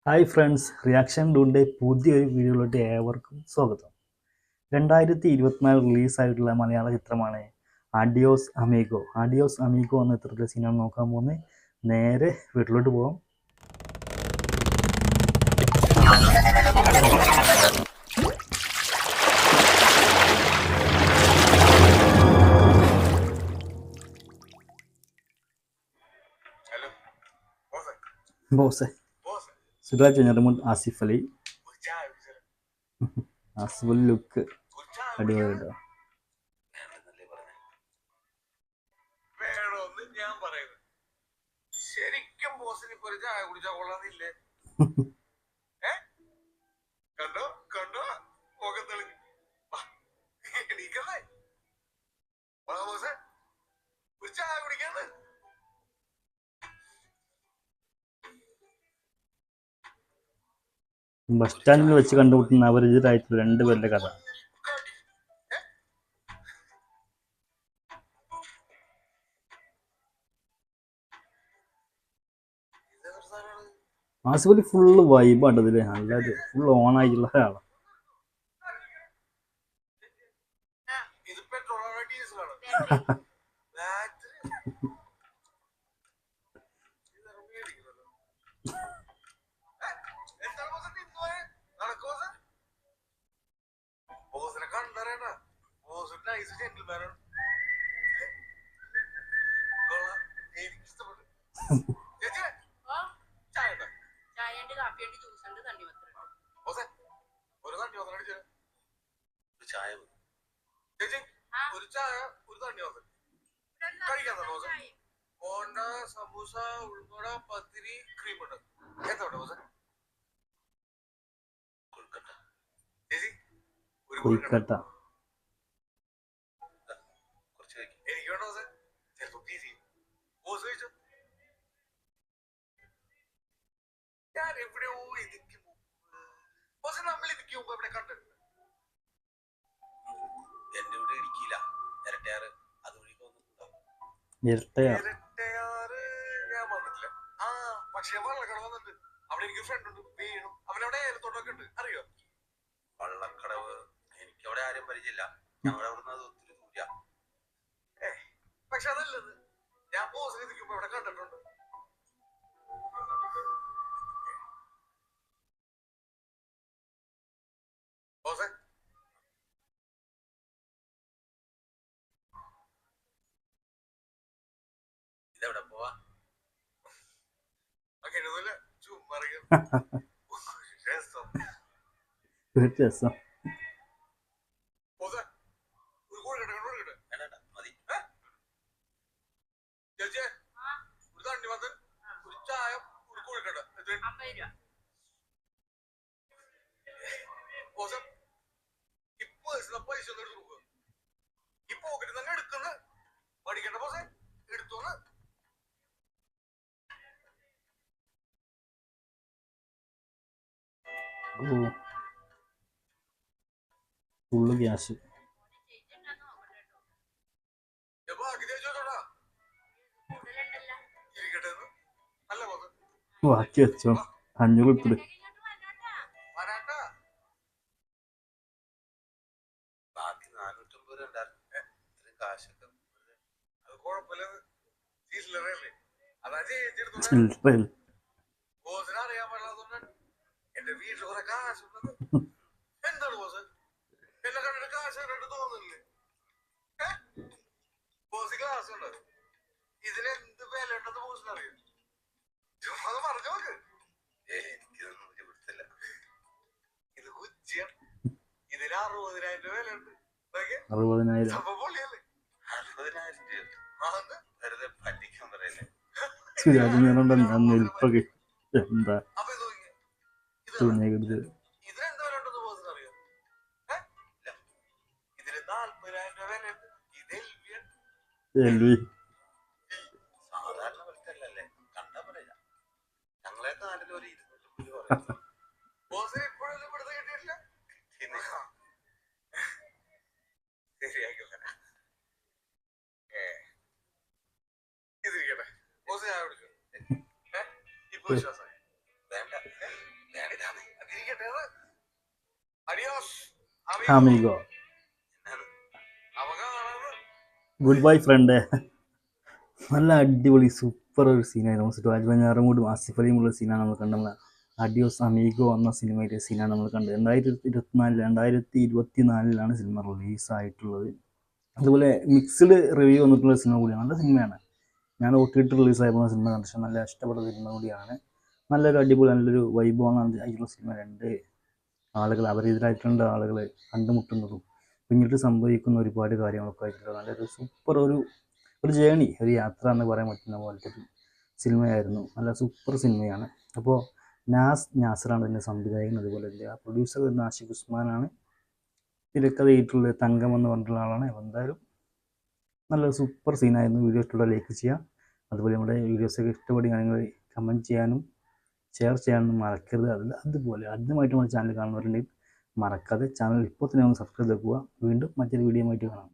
Hi friends, reaction ഡൂണിൻ്റെ പുതിയൊരു വീഡിയോയിലോട്ട് ഏവർക്കും സ്വാഗതം. 2024 റിലീസായിട്ടുള്ള മലയാള ചിത്രമാണ് അഡിയോസ് അമീഗോ. അഡിയോസ് അമീഗോ എന്ന ചിത്രത്തിലെ സിനിമ നോക്കാൻ പോകുന്നത്. നേരെ വീട്ടിലോട്ട് പോകാം. ബോസെ സുരാജ് വെഞ്ഞാറമൂട്, ആസിഫ് അലി. ആസിഫ് അലി ലുക്ക് അടിപൊളിയായിട്ടോ. ശരിക്കും ബോസിന് ഇപ്പൊ ഒരു ചായ കുടിച്ചാൽ കൊള്ളാന്നില്ലേ? കണ്ടോ കണ്ടോ മുഖം തെളിഞ്ഞു. എണീക്കല്ലേ ബോസേ, ഒരു ചായ കുടിക്കാന്ന്. ബസ് സ്റ്റാൻഡിൽ വെച്ച് കണ്ടുമുട്ടുന്ന അപരിചിതരായിട്ടുള്ള രണ്ടുപേരുടെ കഥ. ആസിഫ് അലി ഫുള്ള് വൈബാണ് ഇതില്. നല്ലത് ഫുൾ ഓണായിട്ടുള്ള ഒരാളാണ്. ഇത് പെട്രോളാണോ ഡീസലാണോ? ബോസിനെ കണ്ടറിയണ ബോസ് നൈസ് ജെന്റിൽമാനാണ്. എനിക്ക് ഇഷ്ടപ്പെട്ടു. ചേച്ചി ചായ ഉണ്ടോ? ബോസേ, ഒരു തണ്ണി വന്നു അടിച്ചു. ചായ ചേച്ചി, ഒരു ചായ ഒരു തണ്ണി വന്നു കഴിക്കാൻ തന്നെ ബോസേ. ബോണ്ട, സമൂസ, ഉൾവട, പത്തിരി, ക്രീം ഉണ്ട്. എന്താ ബോസേ? ചേച്ചി ഒരു കൊൽക്കട്ട. എനിക്ക് വേണ്ട ബോസേ. ചിലപ്പോ പീരി ബോസ് കഴിച്ചോ. ഞാൻ എവിടെയോ ഇതിക്ക് ബോസേ, നമ്മൾ ഇതിക്ക് മുമ്പ് എവിടെ കണ്ടിട്ടുണ്ട്? എന്റെ ഇവിടെ ഇരിക്കില്ല. ഇരട്ടയാറ് അതുവഴി ഇരട്ടയാറ് ഞാൻ വന്നിട്ടില്ല. ആ പക്ഷെ വള്ളക്കടവ് വന്നിട്ടുണ്ട്. അവിടെ എനിക്ക് ഫ്രണ്ട് ഉണ്ട്, വീണു. അവനവിടെ ഏലത്തോട്ടൊക്കെ ഉണ്ട്, അറിയോ? വള്ളക്കടവ് എനിക്ക് അവിടെ ആരും പരിചയമില്ല. ഞങ്ങളുടെ അവിടെ അത് ഒത്തിരി ദൂര. പക്ഷെ അതല്ലത്, ഞാൻ ബോസിനെ ഇരിക്കുമ്പോ ഇവിടെ കണ്ടിട്ടുണ്ട്. ബോസേ, ഇതെവിടെ പോവാ? അങ്ങനെയൊന്നുമില്ല, ചുമ്മാ രസം. രസം. ബോസേ, ഒരു കോഴിക്കട്ടെ മതി. ചേച്ചി, ഒരു തണ്ണി വന്ന് ഒരു ചായ ഒരു കോഴിക്കട്ടെ. ബോസേ, ഇപ്പൊ പൈസ ഒന്ന് എടുത്തു നോക്കുക. ഈ പോക്കറ്റിൽ തന്നെ എടുക്കുന്ന പഠിക്കണ്ട ബോസേ, എടുത്തോന്ന്. Full cash. ബാക്കി വെച്ചോ, 500 ഇപ്പിട്. ബോസിനറിയാൻ പാടില്ലാത്തതുകൊണ്ടാണ് എന്റെ വീട്ടിൽ കുറെ കാശുള്ളത്. എന്താണ് ബോസ് എന്നെ കണ്ടിട്ട് കാശ് കണ്ടിട്ട് തോന്നുന്നില്ലേ? ബോസ് ക്ലാസ് ഉണ്ട്. ഇതിനെന്ത് വില ഉണ്ടെന്ന് ബോസിനറിയാം. അത് പറഞ്ഞു നോക്ക്. എനിക്കിതൊന്നും പിടിച്ചില്ല. ഇത് കുച്ചിയാണ്. ഇതിന് 60,000 രൂപ വില ഉണ്ട്. 60,000. അപ്പൊ പൊള്ളിയല്ലേ? 60,000 രൂപ വെറുതെ പറ്റിക്കാൻ പറയല്ലേ? സുരാജ് നെൽപ്പൊക്കെ എന്താ തുണിയെടുത്ത് ഇതിനെന്ത് വില ഉണ്ടെന്ന് ബോസിന് അറിയാം. ഇതിന് 40,000 രൂപ വില ഉണ്ട്. ഇത് എൽവി. സാധാരണ വിലക്കല്ലേ, കണ്ടാ പറയാ. ഞങ്ങളെ നാട്ടിൽ ഒരു 200 പറയും. ബോസിന് ഇപ്പോഴൊന്നും ഇവിടുത്തെ കിട്ടിയിട്ടില്ല. ശരിയാക്കില്ല. ഇതിരിക്കട്ടെ ബോസ്, ഞാൻ വിളിച്ചു. ഇപ്പൊ വിശ്വാസമായി വേണ്ട. Adios amigo. അവ കാണാറ്. Good bye friend. നല്ല അടിപൊളി സൂപ്പർ ഒരു സീനായിരുന്നു. സുരാജ് വെഞ്ഞാറമൂടും ആസിഫ് അലിയും ഉള്ള സീനാണ് നമ്മൾ കണ്ടത്. അഡിയോസ് അമീഗോ എന്ന സിനിമയിലെ സീനാണ് നമ്മൾ കണ്ടത്. 2024 സിനിമ റിലീസായിട്ടുള്ളത്. അതുപോലെ മിക്സ്ഡ് റിവ്യൂ വന്നിട്ടുള്ള സിനിമ കൂടിയാണ്. നല്ല സിനിമയാണ്. ഞാൻ OTT റിലീസായപ്പോൾ സിനിമ കണ്ടു. പക്ഷേ നല്ല ഇഷ്ടപ്പെട്ട സിനിമ കൂടിയാണ്. നല്ലൊരു അടിപൊളി നല്ലൊരു വൈബാണ് ആയിട്ടുള്ള സിനിമ. രണ്ട് ആളുകൾ അപരിചിതരായിട്ട് രണ്ട് ആളുകൾ കണ്ടുമുട്ടുന്നതും പിന്നീട് സംഭവിക്കുന്ന ഒരുപാട് കാര്യങ്ങളൊക്കെ ആയിട്ടുള്ള നല്ലൊരു സൂപ്പർ ഒരു ജേണി, ഒരു യാത്ര എന്ന് പറയാൻ പറ്റുന്ന പോലത്തെ ഒരു സിനിമയായിരുന്നു. നല്ല സൂപ്പർ സിനിമയാണ്. അപ്പോൾ നാസറാണ് ഇതിൻ്റെ സംവിധായകൻ. അതുപോലെ ആ പ്രൊഡ്യൂസർ വരുന്ന ആഷിഖ് ഉസ്മാനാണ്. തിരക്കഥ എഴുതിയിട്ടുള്ളത് തങ്കം എന്ന് പറഞ്ഞിട്ടുള്ള ആളാണ്. എന്തായാലും നല്ലൊരു സൂപ്പർ സീനായിരുന്നു. വീഡിയോ ഇഷ്ടമുള്ള ലൈക്ക് ചെയ്യുക. അതുപോലെ നമ്മുടെ വീഡിയോസൊക്കെ ഇഷ്ടപ്പെടുകയാണെങ്കിൽ കമൻറ്റ് ചെയ്യാനും ഷെയർ ചെയ്യാനൊന്നും മറക്കരുത്. അതുപോലെ ആദ്യമായിട്ട് നമ്മുടെ ചാനൽ കാണുന്നവരുണ്ടെങ്കിൽ മറക്കാതെ ചാനൽ ഇപ്പോൾ തന്നെ ഒന്ന് സബ്സ്ക്രൈബ് ചെയ്യുക. വീണ്ടും മറ്റൊരു വീഡിയോ ആയിട്ട് കാണാം.